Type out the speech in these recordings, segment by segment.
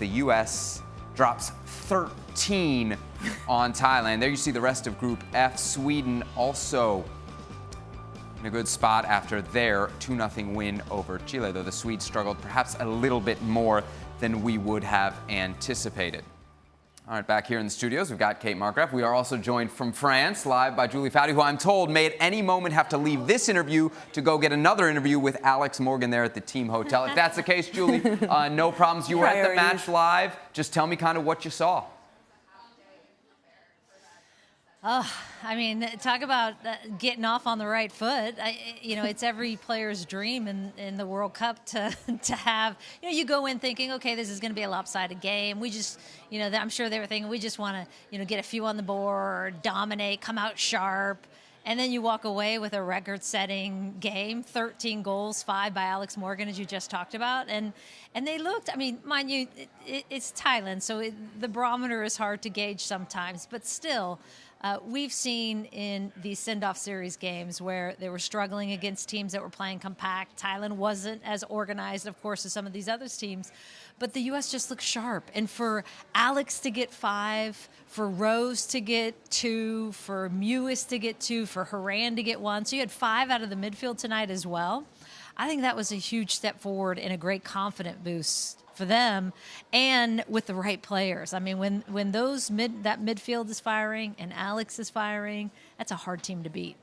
The U.S. drops 13 on Thailand. There you see the rest of Group F. Sweden also in a good spot after their 2-0 win over Chile, though the Swedes struggled perhaps a little bit more than we would have anticipated. All right, back here in the studios, we've got Kate Markgraf. We are also joined from France, live by Julie Foudy, who I'm told may at any moment have to leave this interview to go get another interview with Alex Morgan there at the team hotel. If that's the case, Julie, no problems. You were at the match live. Just tell me kind of what you saw. Oh, I mean, talk about getting off on the right foot. It's every player's dream in the World Cup to have, you go in thinking, okay, this is going to be a lopsided game. We just, I'm sure they were thinking we just want to, get a few on the board, dominate, come out sharp. And then you walk away with a record-setting game, 13 goals, 5 by Alex Morgan, as you just talked about. And they looked, I mean, mind you, it's Thailand, so the barometer is hard to gauge sometimes. But still, we've seen in these send-off series games where they were struggling against teams that were playing compact. Thailand wasn't as organized, of course, as some of these other teams. But the U.S. just looked sharp. And for Alex to get 5, for Rose to get 2, for Mewis to get 2, for Haran to get 1. So you had 5 out of the midfield tonight as well. I think that was a huge step forward and a great confidence boost for them, and with the right players. I mean, when that midfield is firing and Alex is firing, that's a hard team to beat.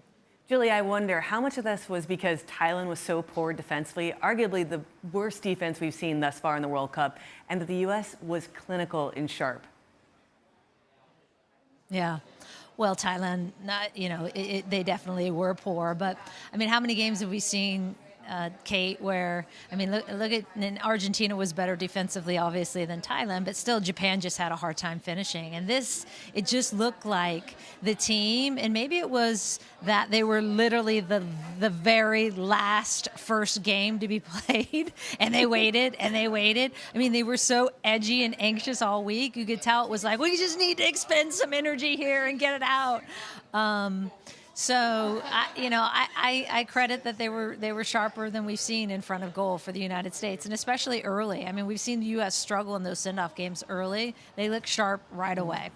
Julie, I wonder how much of this was because Thailand was so poor defensively, arguably the worst defense we've seen thus far in the World Cup, and that the U.S. was clinical and sharp. Yeah. Well, Thailand, they definitely were poor. But, I mean, how many games have we seen, Kate, where, I mean, look at, and Argentina was better defensively, obviously, than Thailand, but still Japan just had a hard time finishing. And it just looked like the team, and maybe it was that they were literally the very last first game to be played, and they waited, and they waited. I mean, they were so edgy and anxious all week. You could tell it was like, we just need to expend some energy here and get it out. So, I credit that they were sharper than we've seen in front of goal for the United States, and especially early. I mean, we've seen the U.S. struggle in those send-off games early. They look sharp right away.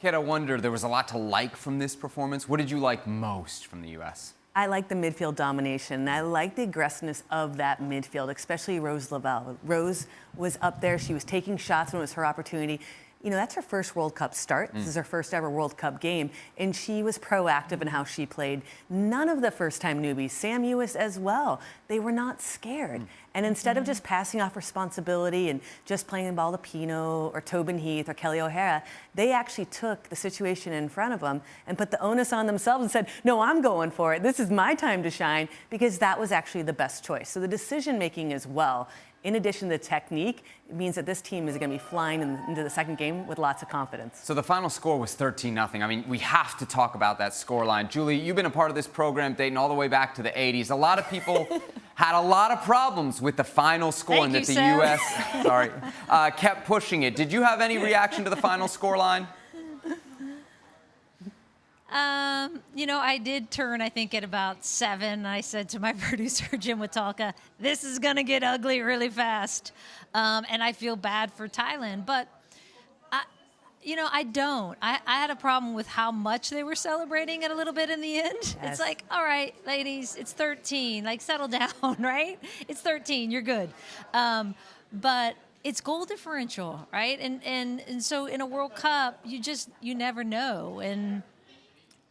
Kate, I wonder, there was a lot to like from this performance. What did you like most from the U.S.? I like the midfield domination. I like the aggressiveness of that midfield, especially Rose Lavelle. Rose was up there. She was taking shots when it was her opportunity. That's her first World Cup start. This is her first ever World Cup game. And she was proactive in how she played. None of the first-time newbies, Sam Mewis as well, they were not scared. And instead of just passing off responsibility and just playing the ball to Pino or Tobin Heath or Kelly O'Hara, they actually took the situation in front of them and put the onus on themselves and said, no, I'm going for it. This is my time to shine, because that was actually the best choice. So the decision-making as well, in addition to the technique, it means that this team is going to be flying into the second game with lots of confidence. So the final score was 13-0. I mean, we have to talk about that scoreline. Julie, you've been a part of this program dating all the way back to the 80s. A lot of people had a lot of problems with the final score, and that the U.S. kept pushing it. Did you have any reaction to the final scoreline? I did turn, I think, at about 7. I said to my producer, Jim Witalka, this is going to get ugly really fast. And I feel bad for Thailand. But, I don't. I had a problem with how much they were celebrating it a little bit in the end. Yes. It's like, all right, ladies, it's 13. Like, settle down, right? It's 13. You're good. But it's goal differential, right? And so in a World Cup, you never know. And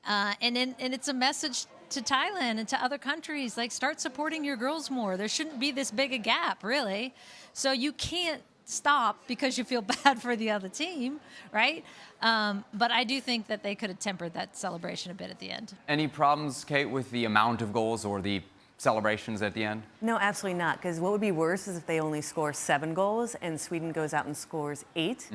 it's a message to Thailand and to other countries, like, start supporting your girls more. There shouldn't be this big a gap, really. So you can't stop because you feel bad for the other team, right? But I do think that they could have tempered that celebration a bit at the end. Any problems, Kate, with the amount of goals or the celebrations at the end? No, absolutely not, because what would be worse is if they only score 7 goals and Sweden goes out and scores 8.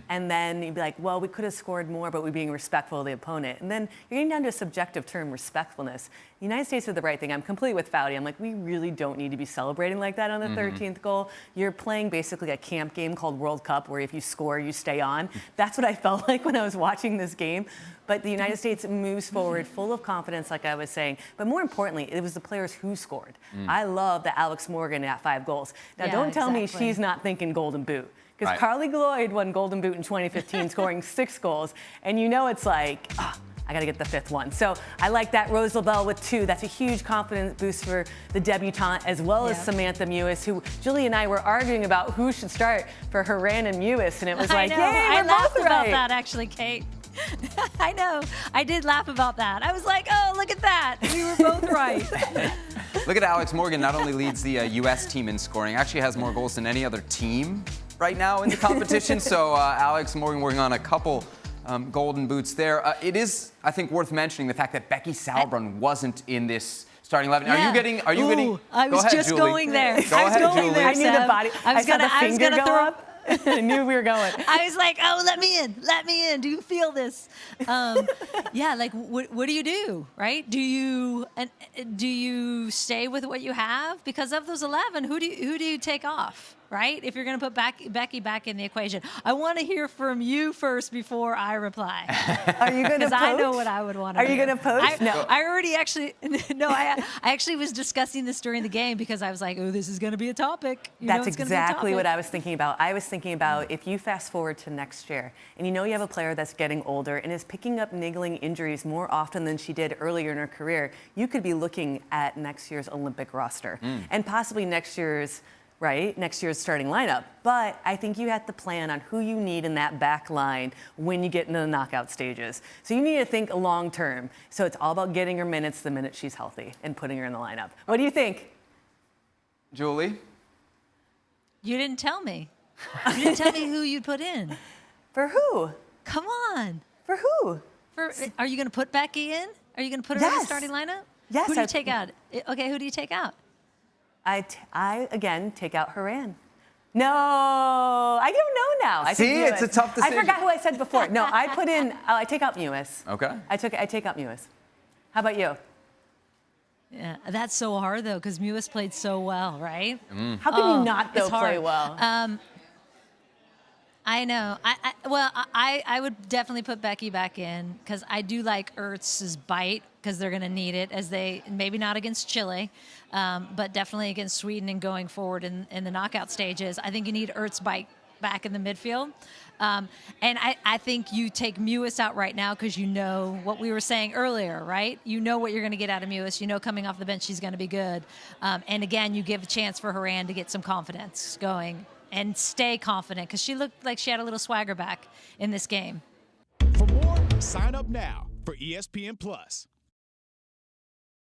And then you'd be like, well, we could have scored more, but we're being respectful of the opponent. And then you're getting down to a subjective term, respectfulness. The United States did the right thing. I'm completely with Foudy. I'm like, we really don't need to be celebrating like that on the 13th goal. You're playing basically a camp game called World Cup, where if you score, you stay on. That's what I felt like when I was watching this game. But the United States moves forward full of confidence, like I was saying. But more importantly, it was the players who scored. I love that Alex Morgan got 5 goals. Now, don't tell me she's not thinking Golden Boot. Because Right. Carly Gloyd won Golden Boot in 2015, scoring 6 goals. And you know it's like, I got to get the 5th one. So I like that. Rose LaBelle with 2. That's a huge confidence boost for the debutante, as well as Samantha Mewis, who Julie and I were arguing about who should start for Haran and Mewis. And it was like, I know. yay, I we're laughed both about right. that, actually, Kate. I know. I did laugh about that. I was like, oh, look at that. We were both right. Look at Alex Morgan, not only leads the U.S. team in scoring, actually has more goals than any other team right now in the competition. So Alex Morgan working on a couple golden boots there. It is, I think, worth mentioning the fact that Becky Sauerbrunn wasn't in this starting 11. Yeah. Are you getting? I was Go ahead, just Julie. going there. Go ahead, Julie. I knew the Seb. body. I saw the finger go throw up. I knew we were going. I was like, oh, let me in. Let me in. Do you feel this? Yeah, like, what do you do, right? Do you stay with what you have? Because of those 11, who do you take off, right? If you're going to put Becky back in the equation. I want to hear from you first before I reply. Are you going to Because I know what I would want to do. Are you going to post? No. I already actually, no, I actually was discussing this during the game because I was like, oh, this is going to be a topic. That's exactly what I was thinking about. I was thinking about if you fast forward to next year and you know you have a player that's getting older and is picking up niggling injuries more often than she did earlier in her career, you could be looking at next year's Olympic roster and possibly next year's starting lineup. But I think you have to plan on who you need in that back line when you get into the knockout stages. So you need to think long term. So it's all about getting her minutes the minute she's healthy and putting her in the lineup. What do you think? Julie? You didn't tell me. You didn't tell me who you'd put in. For who? Come on. For who? Are you going to put Becky in? Are you going to put her in the starting lineup? Yes. Who do you take out? Okay, who do you take out? I again take out Haran. No, I don't know now. See, it's a tough decision. I forgot who I said before. No, I put in. I take out Mewis. Okay. I take out Mewis. How about you? Yeah, that's so hard though, because Mewis played so well, right? How can you not it's play hard. well? I know. I would definitely put Becky back in because I do like Ertz's bite because they're going to need it as they maybe not against Chile, but definitely against Sweden and going forward in the knockout stages. I think you need Ertz's bite back in the midfield. And I think you take Mewis out right now because you know what we were saying earlier, right? You know what you're going to get out of Mewis. You know coming off the bench she's going to be good. And again, you give a chance for Haran to get some confidence going and stay confident because she looked like she had a little swagger back in this game. For more, sign up now for ESPN Plus.